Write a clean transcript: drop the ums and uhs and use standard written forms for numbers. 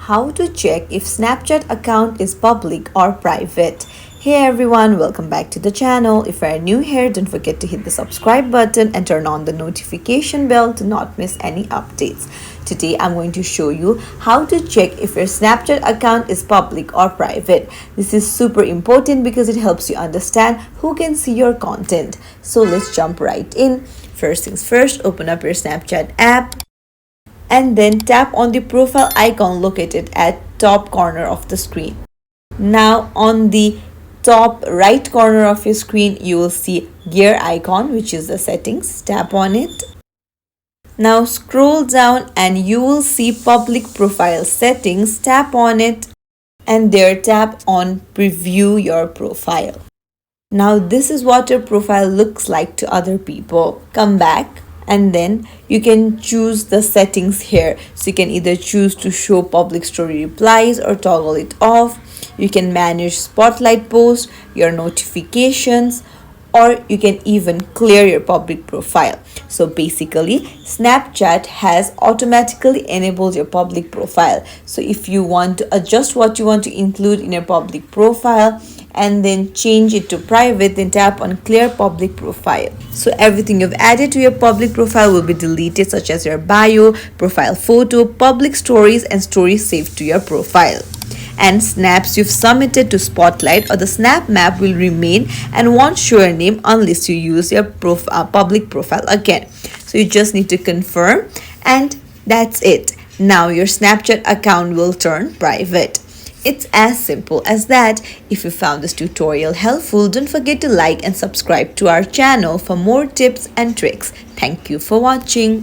how to check if Snapchat account is public or private. Hey everyone, welcome back to the channel. If you are new here, don't forget to hit the subscribe button and turn on the notification bell to not miss any updates. Today I'm going to show you how to check if your Snapchat account is public or private. This is super important because it helps you understand who can see your content. So let's jump right in. First things first, open up your Snapchat app and then tap on the profile icon located at top corner of the screen. Now on the top right corner of your screen you will see gear icon, which is the settings. Tap on it. Now scroll down and you will see public profile settings. Tap on it and there tap on preview your profile. Now this is what your profile looks like to other people. Come back and then you can choose the settings here. So you can either choose to show public story replies or toggle it off. You can manage spotlight posts, your notifications, or you can even clear your public profile. So basically Snapchat has automatically enabled your public profile. So if you want to adjust what you want to include in your public profile and then change it to private, then tap on clear public profile. So everything you've added to your public profile will be deleted, such as your bio, profile photo, public stories, and stories saved to your profile. And snaps you've submitted to Spotlight or the Snap Map will remain and won't show your name unless you use your public profile again. So you just need to confirm and that's it. Now your Snapchat account will turn private. It's as simple as that. If you found this tutorial helpful, don't forget to like and subscribe to our channel for more tips and tricks. Thank you for watching.